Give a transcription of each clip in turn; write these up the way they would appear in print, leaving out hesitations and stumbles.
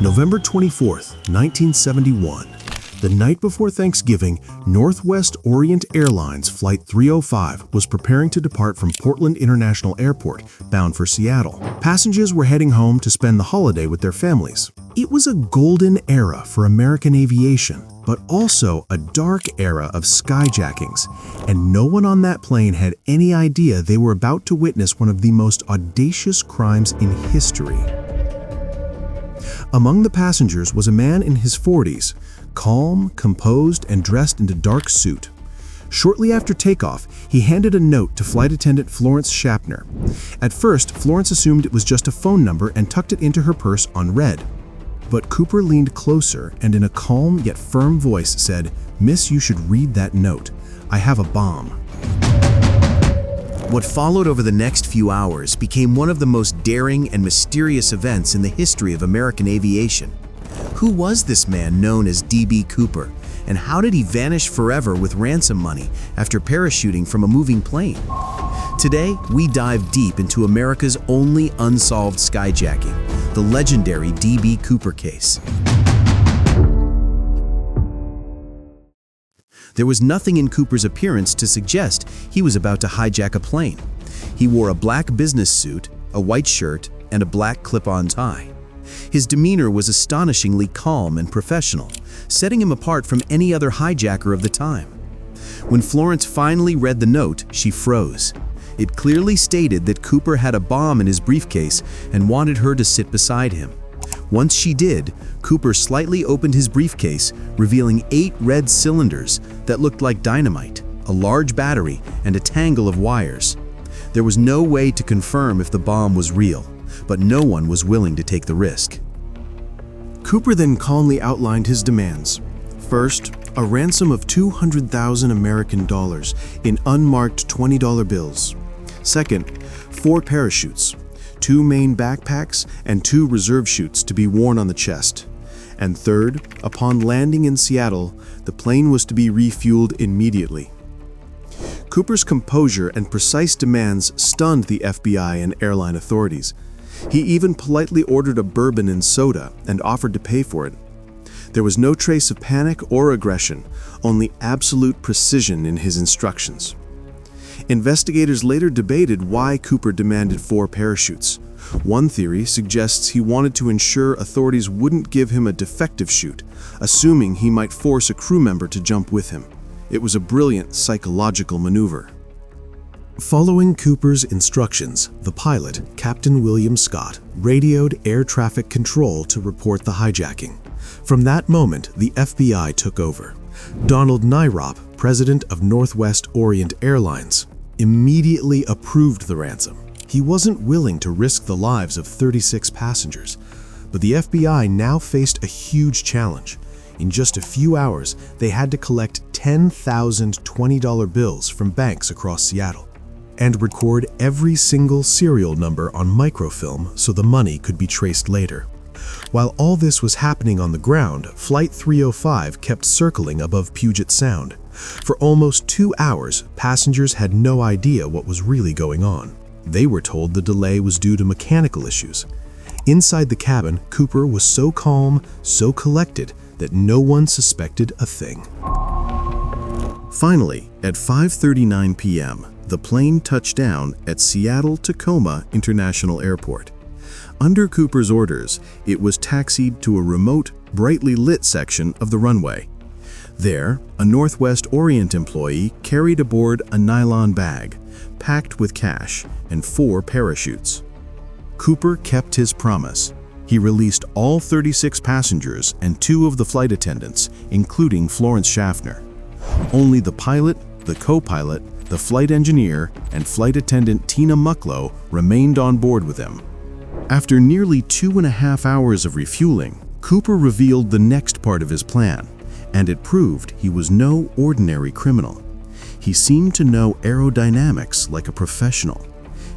November 24th, 1971. The night before Thanksgiving, Northwest Orient Airlines Flight 305 was preparing to depart from Portland International Airport, bound for Seattle. Passengers were heading home to spend the holiday with their families. It was a golden era for American aviation, but also a dark era of skyjackings, and no one on that plane had any idea they were about to witness one of the most audacious crimes in history. Among the passengers was a man in his 40s, calm, composed, and dressed in a dark suit. Shortly after takeoff, he handed a note to flight attendant Florence Schaffner. At first, Florence assumed it was just a phone number and tucked it into her purse unread. But Cooper leaned closer and in a calm yet firm voice said, "Miss, you should read that note. I have a bomb." What followed over the next few hours became one of the most daring and mysterious events in the history of American aviation. Who was this man known as D.B. Cooper, and how did he vanish forever with ransom money after parachuting from a moving plane? Today, we dive deep into America's only unsolved skyjacking, the legendary D.B. Cooper case. There was nothing in Cooper's appearance to suggest he was about to hijack a plane. He wore a black business suit, a white shirt, and a black clip-on tie. His demeanor was astonishingly calm and professional, setting him apart from any other hijacker of the time. When Florence finally read the note, she froze. It clearly stated that Cooper had a bomb in his briefcase and wanted her to sit beside him. Once she did, Cooper slightly opened his briefcase, revealing 8 red cylinders that looked like dynamite, a large battery, and a tangle of wires. There was no way to confirm if the bomb was real, but no one was willing to take the risk. Cooper then calmly outlined his demands. First, a ransom of $200,000 American dollars in unmarked $20 bills. Second, 4 parachutes, 2 main backpacks, and 2 reserve chutes to be worn on the chest. And third, upon landing in Seattle, the plane was to be refueled immediately. Cooper's composure and precise demands stunned the FBI and airline authorities. He even politely ordered a bourbon and soda and offered to pay for it. There was no trace of panic or aggression, only absolute precision in his instructions. Investigators later debated why Cooper demanded 4 parachutes. One theory suggests he wanted to ensure authorities wouldn't give him a defective chute, assuming he might force a crew member to jump with him. It was a brilliant psychological maneuver. Following Cooper's instructions, the pilot, Captain William Scott, radioed air traffic control to report the hijacking. From that moment, the FBI took over. Donald Nyrop, president of Northwest Orient Airlines, immediately approved the ransom. He wasn't willing to risk the lives of 36 passengers, but the FBI now faced a huge challenge. In just a few hours, they had to collect 10,000 $20 bills from banks across Seattle and record every single serial number on microfilm so the money could be traced later. While all this was happening on the ground, Flight 305 kept circling above Puget Sound. For almost 2 hours, passengers had no idea what was really going on. They were told the delay was due to mechanical issues. Inside the cabin, Cooper was so calm, so collected, that no one suspected a thing. Finally, at 5:39 p.m., the plane touched down at Seattle-Tacoma International Airport. Under Cooper's orders, it was taxied to a remote, brightly lit section of the runway. There, a Northwest Orient employee carried aboard a nylon bag, packed with cash and 4 parachutes. Cooper kept his promise. He released all 36 passengers and 2 of the flight attendants, including Florence Schaffner. Only the pilot, the co-pilot, the flight engineer, and flight attendant Tina Mucklow remained on board with him. After nearly 2.5 hours of refueling, Cooper revealed the next part of his plan, and it proved he was no ordinary criminal. He seemed to know aerodynamics like a professional.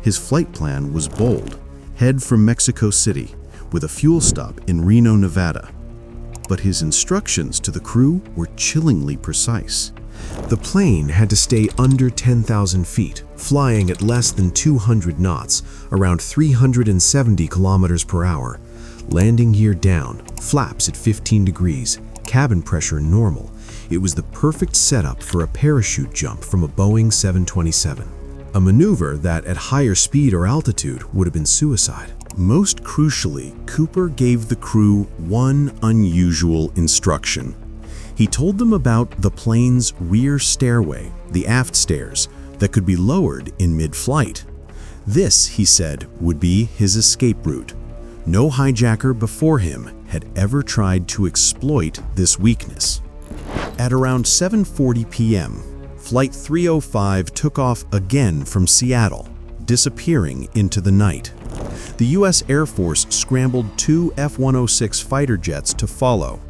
His flight plan was bold: head for Mexico City, with a fuel stop in Reno, Nevada. But his instructions to the crew were chillingly precise. The plane had to stay under 10,000 feet, flying at less than 200 knots, around 370 kilometers per hour, Landing gear down, flaps at 15 degrees, cabin pressure normal. It was the perfect setup for a parachute jump from a Boeing 727. A maneuver that, at higher speed or altitude, would have been suicide. Most crucially, Cooper gave the crew one unusual instruction. He told them about the plane's rear stairway, the aft stairs, that could be lowered in mid-flight. This, he said, would be his escape route. No hijacker before him had ever tried to exploit this weakness. At around 7:40 p.m., Flight 305 took off again from Seattle, disappearing into the night. The U.S. Air Force scrambled 2 F-106 fighter jets to follow,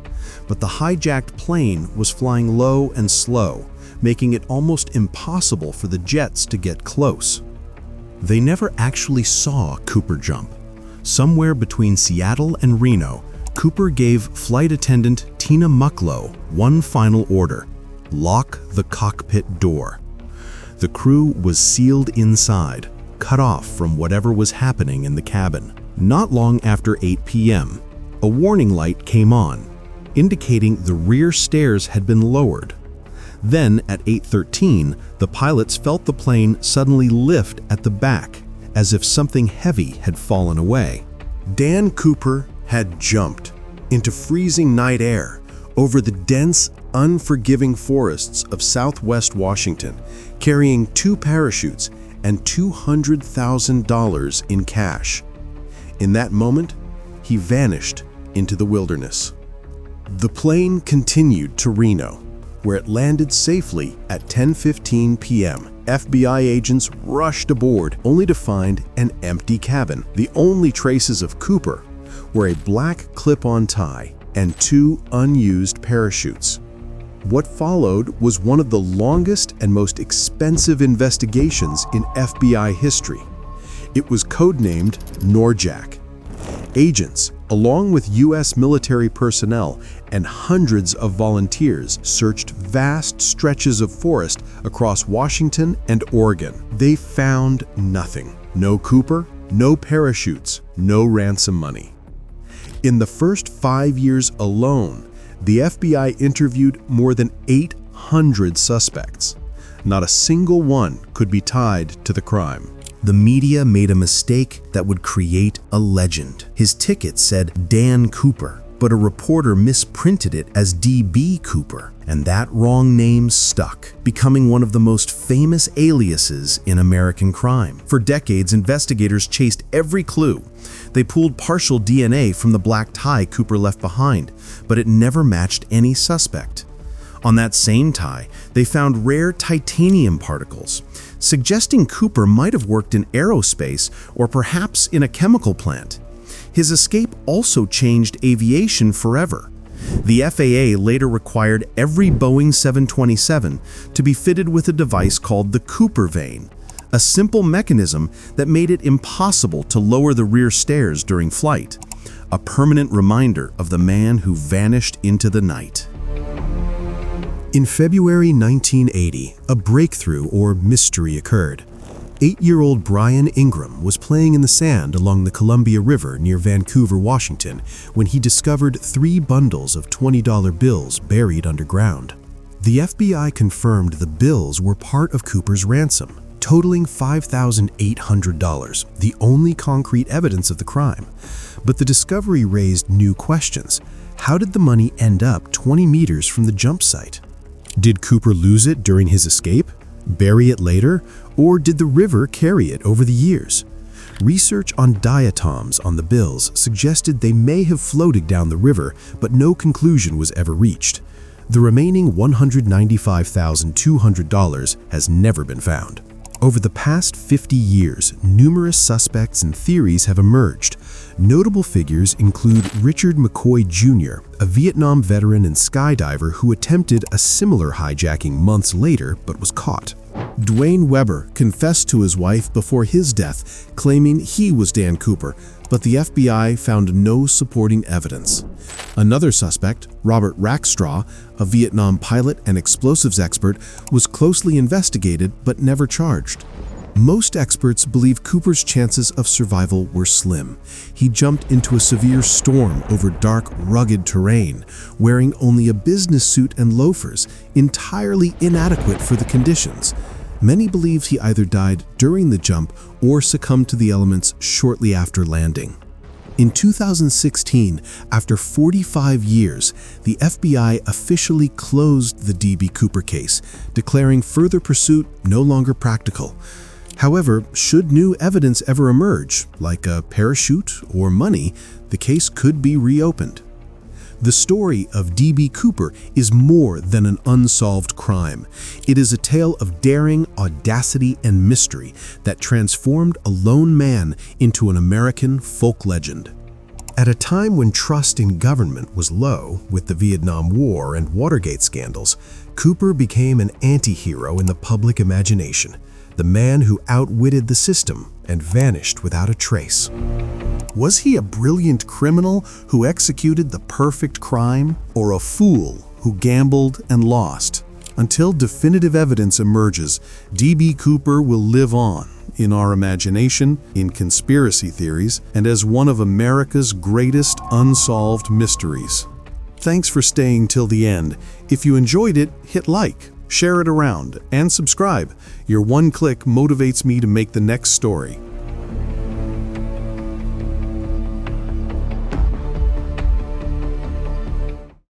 but the hijacked plane was flying low and slow, making it almost impossible for the jets to get close. They never actually saw Cooper jump. Somewhere between Seattle and Reno, Cooper gave flight attendant Tina Mucklow one final order: lock the cockpit door. The crew was sealed inside, cut off from whatever was happening in the cabin. Not long after 8 p.m., a warning light came on, indicating the rear stairs had been lowered. Then, at 8:13, the pilots felt the plane suddenly lift at the back, as if something heavy had fallen away. Dan Cooper had jumped into freezing night air over the dense, unforgiving forests of southwest Washington, carrying 2 parachutes and $200,000 in cash. In that moment, he vanished into the wilderness. The plane continued to Reno, where it landed safely at 10:15 p.m. FBI agents rushed aboard, only to find an empty cabin. The only traces of Cooper were a black clip-on tie and 2 unused parachutes. What followed was one of the longest and most expensive investigations in FBI history. It was codenamed NORJAK. Agents, along with U.S. military personnel and hundreds of volunteers, searched vast stretches of forest across Washington and Oregon. They found nothing. No Cooper, no parachutes, no ransom money. In the first 5 years alone, the FBI interviewed more than 800 suspects. Not a single one could be tied to the crime. The media made a mistake that would create a legend. His ticket said Dan Cooper, but a reporter misprinted it as D.B. Cooper, and that wrong name stuck, becoming one of the most famous aliases in American crime. For decades, investigators chased every clue. They pulled partial DNA from the black tie Cooper left behind, but it never matched any suspect. On that same tie, they found rare titanium particles, suggesting Cooper might have worked in aerospace or perhaps in a chemical plant. His escape also changed aviation forever. The FAA later required every Boeing 727 to be fitted with a device called the Cooper vane, a simple mechanism that made it impossible to lower the rear stairs during flight, a permanent reminder of the man who vanished into the night. In February 1980, a breakthrough or mystery occurred. 8-year-old Brian Ingram was playing in the sand along the Columbia River near Vancouver, Washington, when he discovered 3 bundles of $20 bills buried underground. The FBI confirmed the bills were part of Cooper's ransom, totaling $5,800, the only concrete evidence of the crime. But the discovery raised new questions. How did the money end up 20 meters from the jump site? Did Cooper lose it during his escape, bury it later, or did the river carry it over the years? Research on diatoms on the bills suggested they may have floated down the river, but no conclusion was ever reached. The remaining $195,200 has never been found. Over the past 50 years, numerous suspects and theories have emerged. Notable figures include Richard McCoy Jr., a Vietnam veteran and skydiver who attempted a similar hijacking months later but was caught. Dwayne Weber confessed to his wife before his death, claiming he was Dan Cooper, but the FBI found no supporting evidence. Another suspect, Robert Rackstraw, a Vietnam pilot and explosives expert, was closely investigated but never charged. Most experts believe Cooper's chances of survival were slim. He jumped into a severe storm over dark, rugged terrain, wearing only a business suit and loafers, entirely inadequate for the conditions. Many believe he either died during the jump or succumbed to the elements shortly after landing. In 2016, after 45 years, the FBI officially closed the D.B. Cooper case, declaring further pursuit no longer practical. However, should new evidence ever emerge, like a parachute or money, the case could be reopened. The story of D.B. Cooper is more than an unsolved crime. It is a tale of daring, audacity, and mystery that transformed a lone man into an American folk legend. At a time when trust in government was low, with the Vietnam War and Watergate scandals, Cooper became an anti-hero in the public imagination, the man who outwitted the system and vanished without a trace. Was he a brilliant criminal who executed the perfect crime, or a fool who gambled and lost? Until definitive evidence emerges, D.B. Cooper will live on in our imagination, in conspiracy theories, and as one of America's greatest unsolved mysteries. Thanks for staying till the end. If you enjoyed it, hit like, share it around, and subscribe. Your one click motivates me to make the next story.